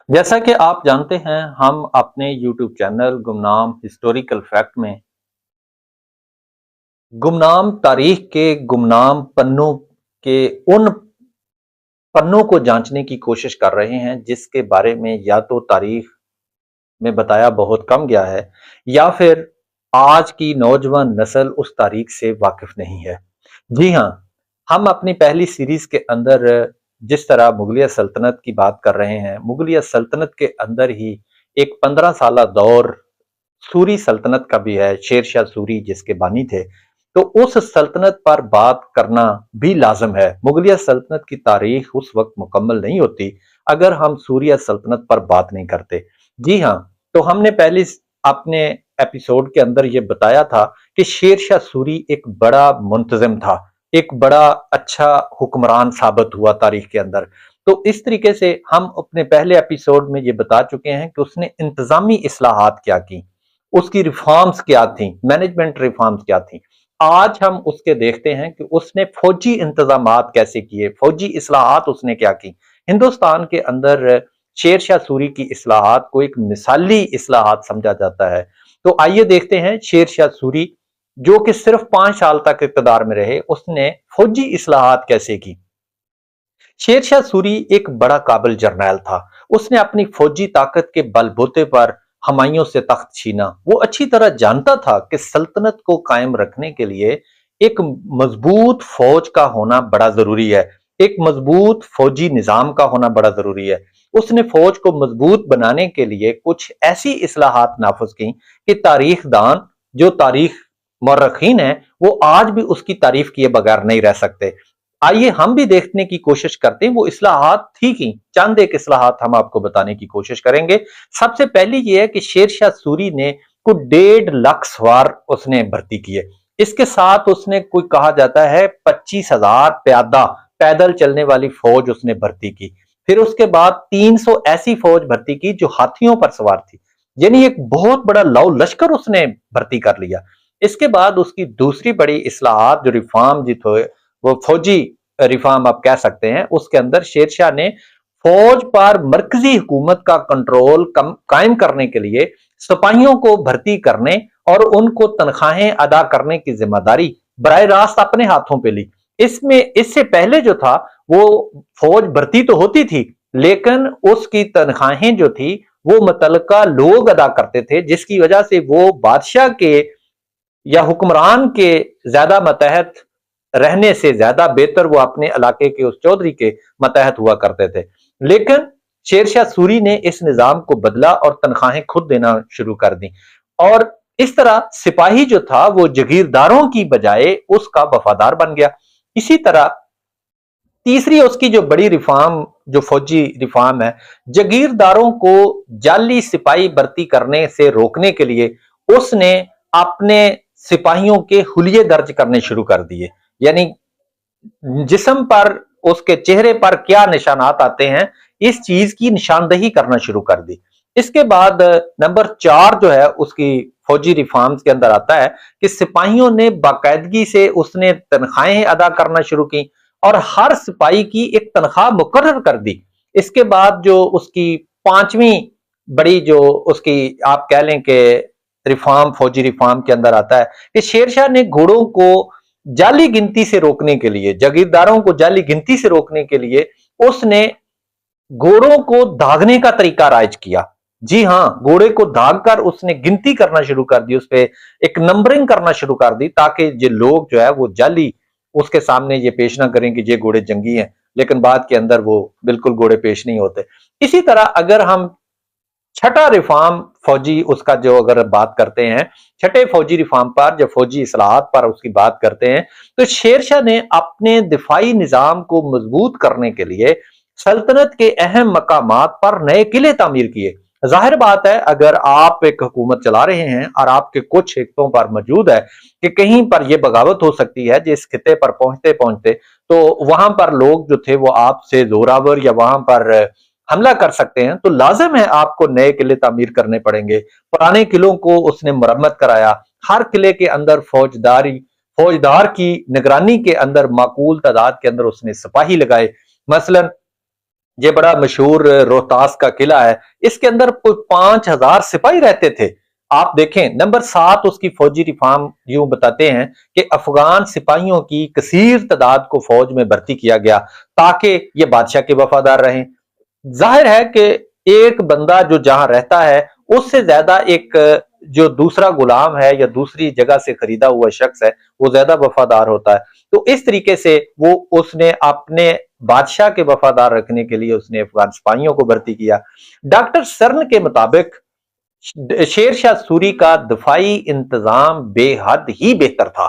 जैसा कि आप जानते हैं, हम अपने यूट्यूब चैनल गुमनाम हिस्टोरिकल फैक्ट में गुमनाम तारीख के गुमनाम पन्नों के उन पन्नों को जांचने की कोशिश कर रहे हैं जिसके बारे में या तो तारीख में बताया बहुत कम गया है या फिर आज की नौजवान नस्ल उस तारीख से वाकिफ नहीं है। जी हाँ, हम अपनी पहली सीरीज के अंदर जिस तरह मुगलिया सल्तनत की बात कर रहे हैं, मुगलिया सल्तनत के अंदर ही एक 15 साला दौर सूरी सल्तनत का भी है, शेर शाह सूरी जिसके बानी थे। तो उस सल्तनत पर बात करना भी लाजम है। मुगलिया सल्तनत की तारीख उस वक्त मुकम्मल नहीं होती अगर हम सूरिया सल्तनत पर बात नहीं करते। जी हाँ, तो हमने पहले अपने एपिसोड के अंदर ये बताया था कि शेर शाह सूरी एक बड़ा मुंतजिम था, एक बड़ा अच्छा हुक्मरान साबित हुआ तारीख के अंदर। तो इस तरीके से हम अपने पहले एपिसोड में ये बता चुके हैं कि उसने इंतजामी इस्लाहात क्या की, उसकी रिफॉर्म्स क्या थी, मैनेजमेंट रिफॉर्म्स क्या थी। आज हम उसके देखते हैं कि उसने फौजी इंतजामात कैसे किए, फौजी इस्लाहात उसने क्या की। हिंदुस्तान के अंदर शेर शाह सूरी की इस्लाहात को एक मिसाली इस्लाहात समझा जाता है। तो आइए देखते हैं शेर शाह सूरी जो कि सिर्फ 5 साल तक इक़्तिदार में रहे, उसने फौजी इस्लाहात कैसे की। शेर शाह सूरी एक बड़ा काबिल जर्नैल था। उसने अपनी फौजी ताकत के बलबूते पर हुमायूं से तख्त छीना। वो अच्छी तरह जानता था कि सल्तनत को कायम रखने के लिए एक मजबूत फौज का होना बड़ा जरूरी है, एक मजबूत फौजी निजाम का होना बड़ा जरूरी है। उसने फौज को मजबूत बनाने के लिए कुछ ऐसी इस्लाहात नाफिज की कि तारीख दान, जो तारीख मौरखीन है, वो आज भी उसकी तारीफ किए बगैर नहीं रह सकते। आइए हम भी देखने की कोशिश करते हैं वो इस्लाहात थी की चंद एक इस्लाहात हम आपको बताने की कोशिश करेंगे। सबसे पहली ये है कि शेर शाह सूरी ने कुछ 1.5 लाख सवार उसने भर्ती किए। इसके साथ उसने कोई कहा जाता है 25,000 प्यादा पैदल चलने वाली फौज उसने भर्ती की। फिर उसके बाद 300 ऐसी फौज भर्ती की जो हाथियों पर सवार थी, यानी एक बहुत बड़ा लौ लश्कर उसने भर्ती कर लिया। इसके बाद उसकी दूसरी बड़ी इस्लाहात जो रिफॉर्म जी थे, वो फौजी रिफॉर्म आप कह सकते हैं, उसके अंदर शेरशाह ने फौज पर मरकजी हुकूमत का कंट्रोल कायम करने के लिए सिपाहियों को भर्ती करने और उनको तनख्वाहें अदा करने की जिम्मेदारी बराह रास्त अपने हाथों पे ली। इसमें इससे पहले जो था वो फौज भर्ती तो होती थी लेकिन उसकी तनख्वाहें जो थी वो मुतलका लोग अदा करते थे, जिसकी वजह से वो बादशाह के या हुक्मरान के ज्यादा मतहत रहने से ज्यादा बेहतर वो अपने इलाके के उस चौधरी के मतहत हुआ करते थे। लेकिन शेरशाह सूरी ने इस निजाम को बदला और तनख्वाहें खुद देना शुरू कर दी और इस तरह सिपाही जो था वो जगीरदारों की बजाय उसका वफादार बन गया। इसी तरह तीसरी उसकी जो बड़ी रिफॉर्म, जो फौजी रिफॉर्म है, जगीरदारों को जाली सिपाही भर्ती करने से रोकने के लिए उसने अपने सिपाहियों के हुलिये दर्ज करने शुरू कर दिए। यानी जिस्म पर, उसके चेहरे पर क्या निशानात आते हैं, इस चीज की निशानदही करना शुरू कर दी। इसके बाद नंबर 4 जो है उसकी फौजी रिफॉर्म्स के अंदर आता है कि सिपाहियों ने बाकायदगी से उसने तनख्वाहें अदा करना शुरू की और हर सिपाही की एक तनख्वाह मुकर्रर कर दी। इसके बाद जो उसकी पांचवी बड़ी जो उसकी आप कह लें कि रिफॉर्म, फौजी रिफॉर्म के अंदर आता है कि शेरशाह ने घोड़ों को जाली गिनती से रोकने के लिए, जागीरदारों को जाली गिनती से रोकने के लिए उसने घोड़ों को दागने का तरीका राइज किया। जी हाँ, घोड़े को दाग कर उसने गिनती करना शुरू कर दी, उस पे एक नंबरिंग करना शुरू कर दी ताकि ये लोग जो है वो जाली उसके सामने ये पेश ना करें कि ये घोड़े जंगी हैं, लेकिन बाद के अंदर वो बिल्कुल घोड़े पेश नहीं होते। इसी तरह अगर हम छठा रिफॉर्म फौजी उसका जो अगर बात करते हैं, छठे फौजी रिफॉर्म पर, जब फौजी इस्लाहात पर उसकी बात करते हैं, तो शेरशाह ने अपने दिफाई निजाम को मजबूत करने के लिए सल्तनत के अहम मकामात पर नए किले तामीर किए। जाहिर बात है अगर आप एक हुकूमत चला रहे हैं और आपके कुछ हिस्सों पर मौजूद है कि कहीं पर यह बगावत हो सकती है, जिस खिते पर पहुंचते पहुंचते तो वहां पर लोग जो थे वो आपसे जोरावर या वहां पर हमला कर सकते हैं, तो लाजिम है आपको नए किले तामीर करने पड़ेंगे। पुराने किलों को उसने मरम्मत कराया। हर किले के अंदर फौजदार की निगरानी के अंदर माकूल तादाद के अंदर उसने सिपाही लगाए। मसलन یہ بڑا مشہور روہتاس کا قلعہ ہے، اس کے اندر کوئی 5,000 سپاہی رہتے تھے۔ آپ دیکھیں نمبر 7 اس کی فوجی ریفارم یوں بتاتے ہیں کہ افغان سپاہیوں کی کثیر تعداد کو فوج میں بھرتی کیا گیا تاکہ یہ بادشاہ کے وفادار رہیں۔ ظاہر ہے کہ ایک بندہ جو جہاں رہتا ہے اس سے زیادہ ایک جو دوسرا غلام ہے یا دوسری جگہ سے خریدا ہوا شخص ہے وہ زیادہ وفادار ہوتا ہے۔ تو اس طریقے سے وہ اس نے اپنے بادشاہ کے وفادار رکھنے کے لیے اس نے افغان سپاہیوں کو بھرتی کیا۔ ڈاکٹر سرن کے مطابق شیر شاہ سوری کا دفاعی انتظام بے حد ہی بہتر تھا۔